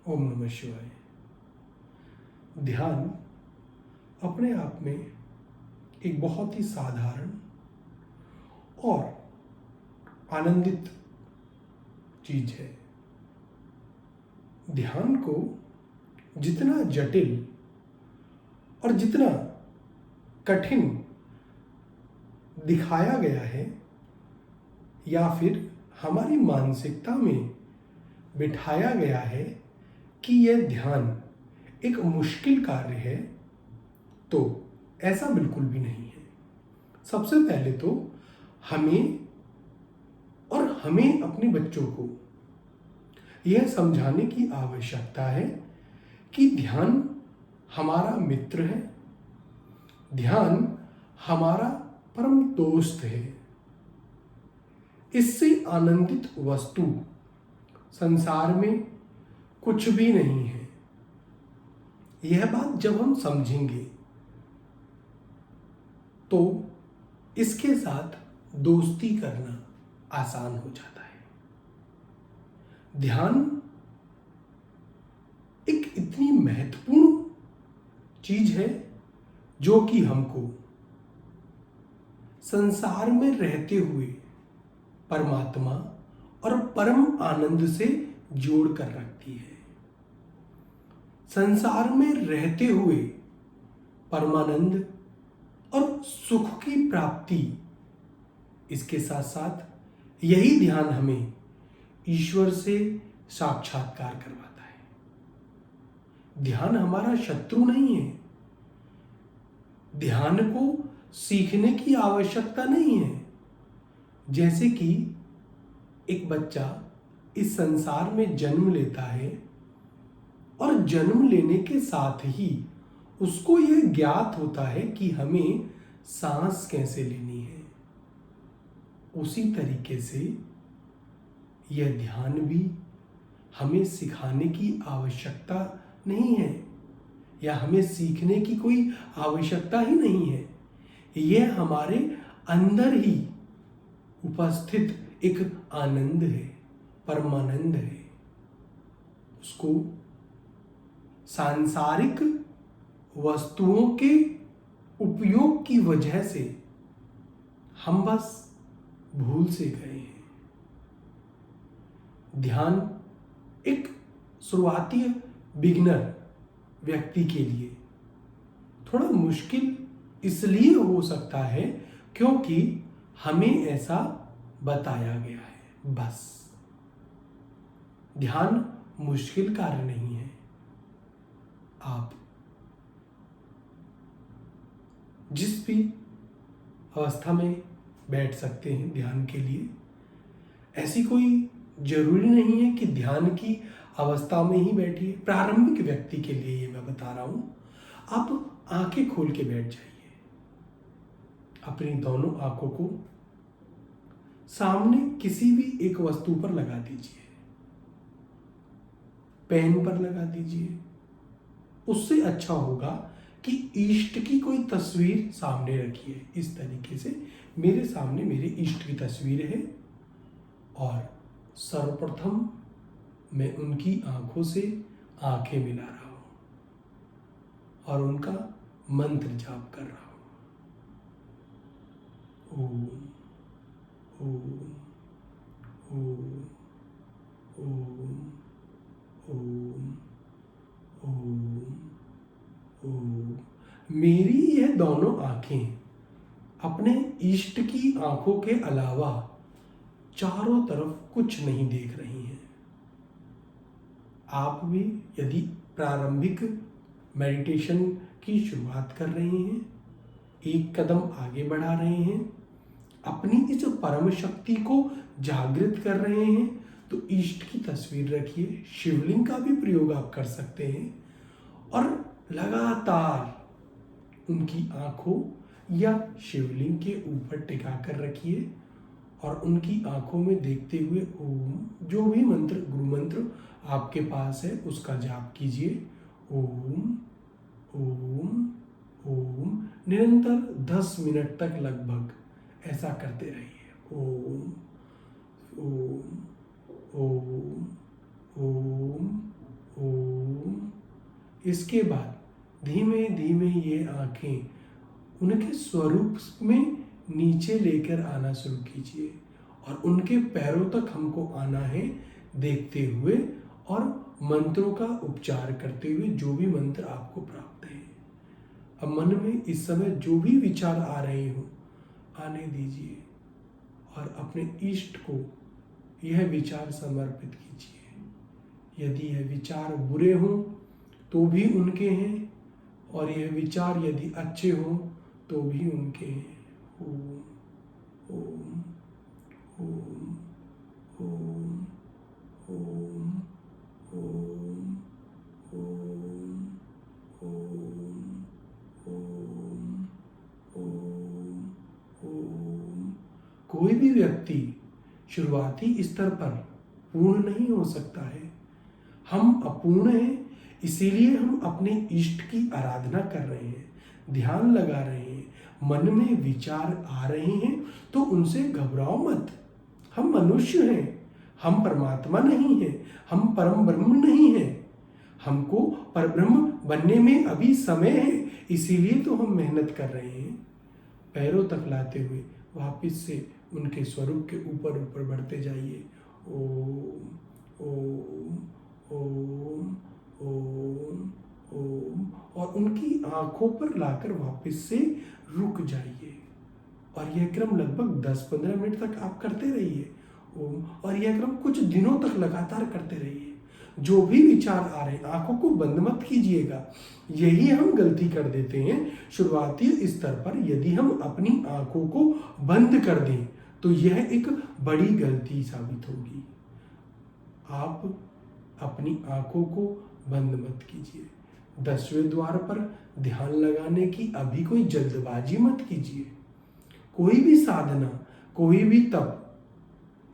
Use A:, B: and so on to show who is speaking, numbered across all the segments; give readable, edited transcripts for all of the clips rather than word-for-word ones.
A: ओम नमः शिवाय। ध्यान अपने आप में एक बहुत ही साधारण और आनंदित चीज है। ध्यान को जितना जटिल और जितना कठिन दिखाया गया है या फिर हमारी मानसिकता में बिठाया गया है कि यह ध्यान एक मुश्किल कार्य है, तो ऐसा बिल्कुल भी नहीं है। सबसे पहले तो हमें अपने बच्चों को यह समझाने की आवश्यकता है कि ध्यान हमारा मित्र है, ध्यान हमारा परम दोस्त है। इससे आनंदित वस्तु संसार में कुछ भी नहीं है। यह बात जब हम समझेंगे तो इसके साथ दोस्ती करना आसान हो जाता है। ध्यान एक इतनी महत्वपूर्ण चीज है जो कि हमको संसार में रहते हुए परमात्मा और परम आनंद से जोड़ कर रखती है। संसार में रहते हुए परमानंद और सुख की प्राप्ति, इसके साथ साथ यही ध्यान हमें ईश्वर से साक्षात्कार करवाता है। ध्यान हमारा शत्रु नहीं है। ध्यान को सीखने की आवश्यकता नहीं है। जैसे कि एक बच्चा इस संसार में जन्म लेता है और जन्म लेने के साथ ही उसको यह ज्ञात होता है कि हमें सांस कैसे लेनी है। उसी तरीके से यह ध्यान भी हमें सिखाने की आवश्यकता नहीं है या हमें सीखने की कोई आवश्यकता ही नहीं है। यह हमारे अंदर ही उपस्थित एक आनंद है, परमानंद है। उसको सांसारिक वस्तुओं के उपयोग की वजह से हम बस भूल से गए हैं। ध्यान एक शुरुआती बिगिनर व्यक्ति के लिए थोड़ा मुश्किल इसलिए हो सकता है क्योंकि हमें ऐसा बताया गया है। बस ध्यान मुश्किल कार्य नहीं है। आप जिस भी अवस्था में बैठ सकते हैं ध्यान के लिए। ऐसी कोई जरूरी नहीं है कि ध्यान की अवस्था में ही बैठिए। प्रारंभिक व्यक्ति के लिए ये मैं बता रहा हूं। आप आंखें खोल के बैठ जाइए। अपनी दोनों आंखों को सामने किसी भी एक वस्तु पर लगा दीजिए। पेन पर लगा दीजिए। उससे अच्छा होगा कि इष्ट की कोई तस्वीर सामने रखिए। इस तरीके से मेरे सामने मेरे इष्ट की तस्वीर है और सर्वप्रथम मैं उनकी आंखों से आंखें मिला रहा हूं और उनका मंत्र जाप कर रहा हूं। ओम ओम ओम ओम ओम ओम ओम। मेरी यह दोनों आंखें अपने इष्ट की आंखों के अलावा चारों तरफ कुछ नहीं देख रही हैं। आप भी यदि प्रारंभिक मेडिटेशन की शुरुआत कर रहे हैं, एक कदम आगे बढ़ा रहे हैं, अपनी इस परम शक्ति को जागृत कर रहे हैं, तो इष्ट की तस्वीर रखिए। शिवलिंग का भी प्रयोग आप कर सकते हैं और लगातार उनकी आंखों या शिवलिंग के ऊपर टिका कर रखिए और उनकी आंखों में देखते हुए ओम, जो भी मंत्र, गुरु मंत्र आपके पास है उसका जाप कीजिए। ओम ओम ओम निरंतर 10 मिनट तक लगभग ऐसा करते रहिए। ओम ओम ओम ओम ओम इसके बाद धीमे धीमे ये आंखें उनके स्वरूप में नीचे लेकर आना शुरू कीजिए और उनके पैरों तक हमको आना है देखते हुए और मंत्रों का उपचार करते हुए जो भी मंत्र आपको प्राप्त है। अब मन में इस समय जो भी विचार आ रहे हो आने दीजिए और अपने इष्ट को यह विचार समर्पित कीजिए। यदि यह विचार बुरे हों तो भी उनके हैं और यह विचार यदि अच्छे हों तो भी उनके हैं। ओम ओम ओम ओम ओम ओम ओम ओम ओम ओम ओम। कोई भी व्यक्ति शुरुआती स्तर पर पूर्ण नहीं हो सकता है। हम अपूर्ण हैं, इसीलिए हम अपने इष्ट की आराधना कर रहे हैं, ध्यान लगा रहे हैं। मन में विचार आ रहे हैं तो उनसे घबराओ मत। हम मनुष्य हैं, हम परमात्मा नहीं हैं, हम परम ब्रह्म नहीं हैं। हमको परब्रह्म बनने में अभी समय है, इसीलिए तो हम मेहनत कर रहे हैं। पैरों तक लाते हुए वापस से उनके स्वरूप के ऊपर ऊपर बढ़ते जाइए। ओम ओम ओम ओम ओम और उनकी आंखों पर लाकर वापस से रुक जाइए और यह क्रम लगभग 10-15 मिनट तक आप करते रहिए। ओम और यह क्रम कुछ दिनों तक लगातार करते रहिए। जो भी विचार आ रहे हैं आंखों को बंद मत कीजिएगा। यही हम गलती कर देते हैं शुरुआती स्तर पर। यदि हम अपनी आंखों को बंद कर दें तो यह एक बड़ी गलती साबित होगी। आप अपनी आंखों को बंद मत कीजिए। 10वें द्वार पर ध्यान लगाने की अभी कोई जल्दबाजी मत कीजिए। कोई भी साधना, कोई भी तप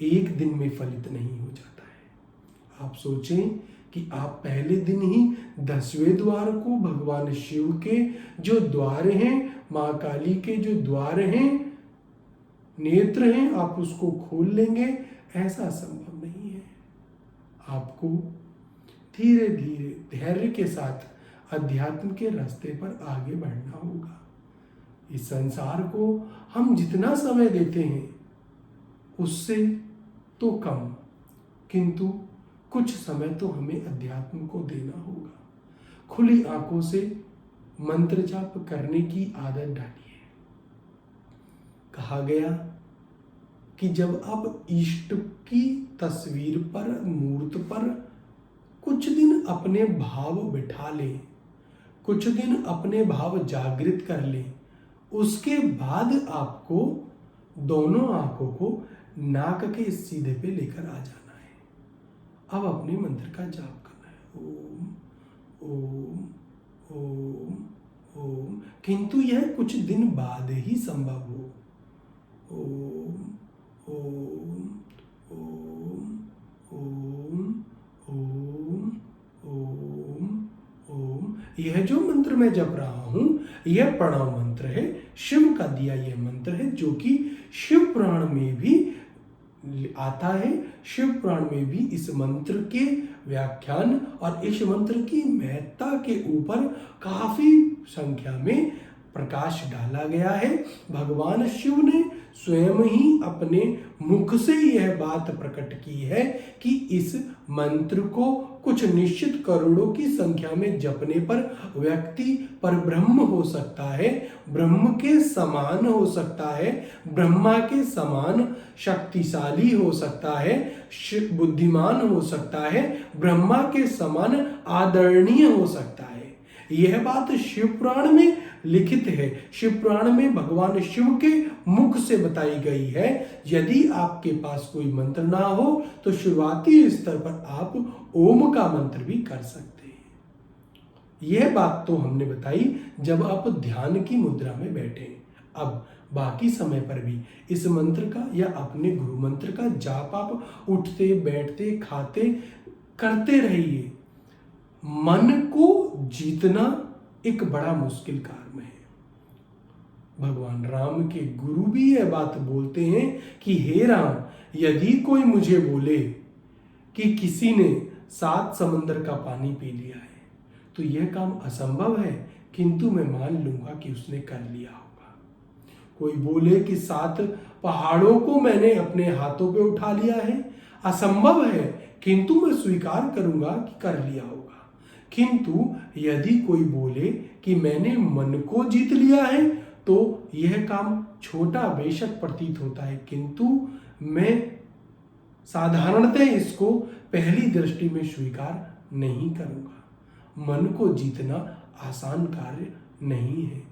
A: एक दिन में फलित नहीं हो जाता है। आप सोचें कि आप पहले दिन ही 10वें द्वार को भगवान शिव के जो द्वार हैं, माँ काली के जो द्वार हैं, नेत्र हैं, आप उसको खोल लेंगे। ऐसा संभव नहीं है। आपको धीरे धीरे धैर्य के साथ अध्यात्म के रास्ते पर आगे बढ़ना होगा। इस संसार को हम जितना समय देते हैं उससे तो कम, किंतु कुछ समय तो हमें अध्यात्म को देना होगा। खुली आंखों से मंत्र जाप करने की आदत डालिए। कहा गया कि जब आप इष्ट की तस्वीर पर, मूर्त पर कुछ दिन अपने भाव बिठा लें, कुछ दिन अपने भाव जागृत कर लें, उसके बाद आपको दोनों आंखों को नाक के सीधे पे लेकर आ जाना है। अब अपने मंत्र का जाप करना है। ओम ओम ओम ओम, किंतु यह कुछ दिन बाद ही संभव हो। ओम ओम ओम ओम ओम ओम ओम। यह जो मंत्र मैं जप रहा हूं यह प्रणव मंत्र है, शिव का दिया यह मंत्र है, जो कि शिव पुराण में भी आता है। शिव पुराण में भी इस मंत्र के व्याख्यान और इस मंत्र की महत्ता के ऊपर काफी संख्या में प्रकाश डाला गया है। भगवान शिव ने स्वयं ही अपने मुख से यह बात प्रकट की है कि इस मंत्र को कुछ निश्चित करोड़ों की संख्या में जपने पर व्यक्ति परब्रह्म हो सकता है, ब्रह्म के समान हो सकता है, ब्रह्मा के समान शक्तिशाली हो सकता है, बुद्धिमान हो सकता है, ब्रह्मा के समान आदरणीय हो सकता है। यह बात शिव पुराण में लिखित है। शिव पुराण में भगवान शिव के मुख से बताई गई है। यदि आपके पास कोई मंत्र ना हो तो शुरुआती स्तर पर आप ओम का मंत्र भी कर सकते हैं। यह बात तो हमने बताई जब आप ध्यान की मुद्रा में बैठे। अब बाकी समय पर भी इस मंत्र का या अपने गुरु मंत्र का जाप आप उठते बैठते खाते करते रहिए। मन को जीतना एक बड़ा मुश्किल काम है। भगवान राम के गुरु भी यह बात बोलते हैं कि हे राम, यदि कोई मुझे बोले कि किसी ने 7 समंदर का पानी पी लिया है तो यह काम असंभव है, किंतु मैं मान लूंगा कि उसने कर लिया होगा। कोई बोले कि 7 पहाड़ों को मैंने अपने हाथों पे उठा लिया है, असंभव है, किंतु मैं स्वीकार करूंगा कि कर लिया होगा। किंतु यदि कोई बोले कि मैंने मन को जीत लिया है, तो यह काम छोटा बेशक प्रतीत होता है, किंतु मैं साधारणतः इसको पहली दृष्टि में स्वीकार नहीं करूंगा। मन को जीतना आसान कार्य नहीं है।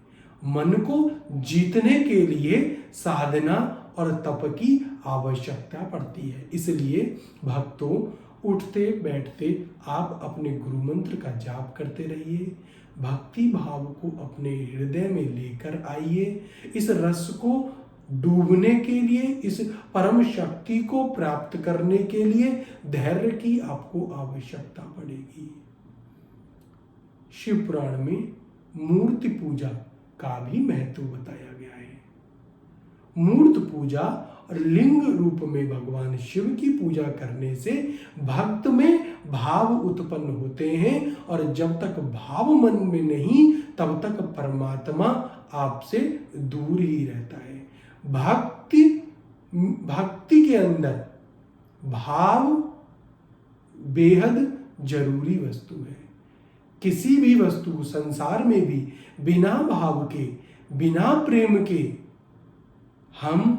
A: मन को जीतने के लिए साधना और तप की आवश्यकता पड़ती है। इसलिए भक्तों, उठते बैठते आप अपने गुरु मंत्र का जाप करते रहिए, भक्ति भाव को अपने हृदय में लेकर आइए। इस रस को डूबने के लिए, इस परम शक्ति को प्राप्त करने के लिए धैर्य की आपको आवश्यकता पड़ेगी। शिव पुराण में मूर्ति पूजा का भी महत्व बताया गया है। मूर्त पूजा और लिंग रूप में भगवान शिव की पूजा करने से भक्त में भाव उत्पन्न होते हैं, और जब तक भाव मन में नहीं तब तक परमात्मा आपसे दूर ही रहता है। भक्ति के अंदर भाव बेहद जरूरी वस्तु है। किसी भी वस्तु संसार में भी बिना भाव के, बिना प्रेम के हम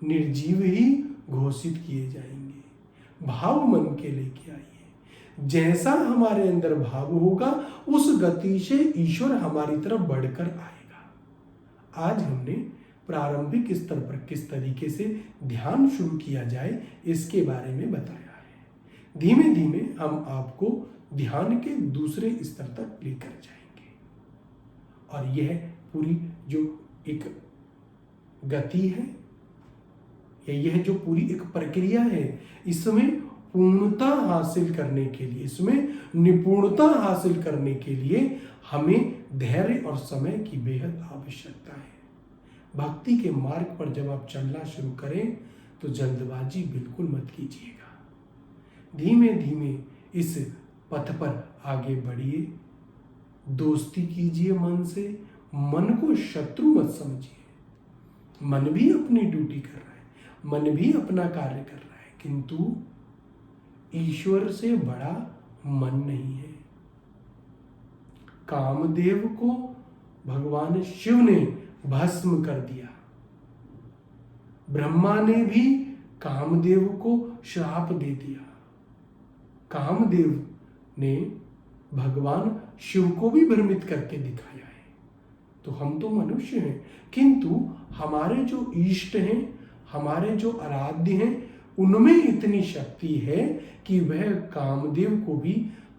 A: निर्जीव ही घोषित किए जाएंगे। भाव मन के लेके आइए। जैसा हमारे अंदर भाव होगा, उस गति से ईश्वर हमारी तरफ बढ़कर आएगा। आज हमने प्रारंभिक स्तर पर किस तरीके से ध्यान शुरू किया जाए इसके बारे में बताया है। धीमे धीमे हम आपको ध्यान के दूसरे स्तर तक लेकर जाएंगे, और यह पूरी जो एक गति है, यह जो पूरी एक प्रक्रिया है, इसमें पूर्णता हासिल करने के लिए, इसमें निपुणता हासिल करने के लिए हमें धैर्य और समय की बेहद आवश्यकता है। भक्ति के मार्ग पर जब आप चलना शुरू करें तो जल्दबाजी बिल्कुल मत कीजिएगा। धीमे धीमे इस पथ पर आगे बढ़िए। दोस्ती कीजिए मन से, मन को शत्रु मत समझिए। मन भी अपनी ड्यूटी कर रहा है, मन भी अपना कार्य कर रहा है, किंतु ईश्वर से बड़ा मन नहीं है। कामदेव को भगवान शिव ने भस्म कर दिया। ब्रह्मा ने भी कामदेव को श्राप दे दिया। कामदेव ने भगवान शिव को भी भ्रमित करके दिखाया है। तो हम तो मनुष्य हैं, किंतु हमारे जो इष्ट हैं, हमारे जो आराध्य हैं, उनमें इतनी शक्ति है कि वह कामदेव को भी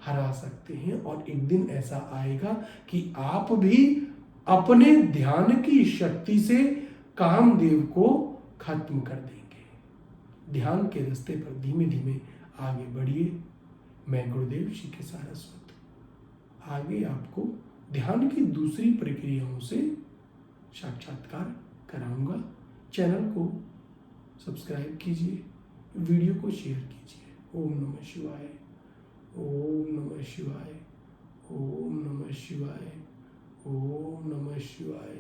A: हरा सकते हैं। और एक दिन ऐसा आएगा कि आप भी अपने ध्यान की शक्ति से कामदेव को खत्म कर देंगे। ध्यान के रास्ते पर धीमे धीमे आगे बढ़िए। मैं गुरुदेव श्री के सारस्वत आगे आपको ध्यान की दूसरी प्रक्रियाओं से साक्षात्कार कराऊंगा। चैनल को सब्सक्राइब कीजिए, वीडियो को शेयर कीजिए। ओम नमः शिवाय, ओम नमः शिवाय, ओम नमः शिवाय, ओम नमः शिवाय।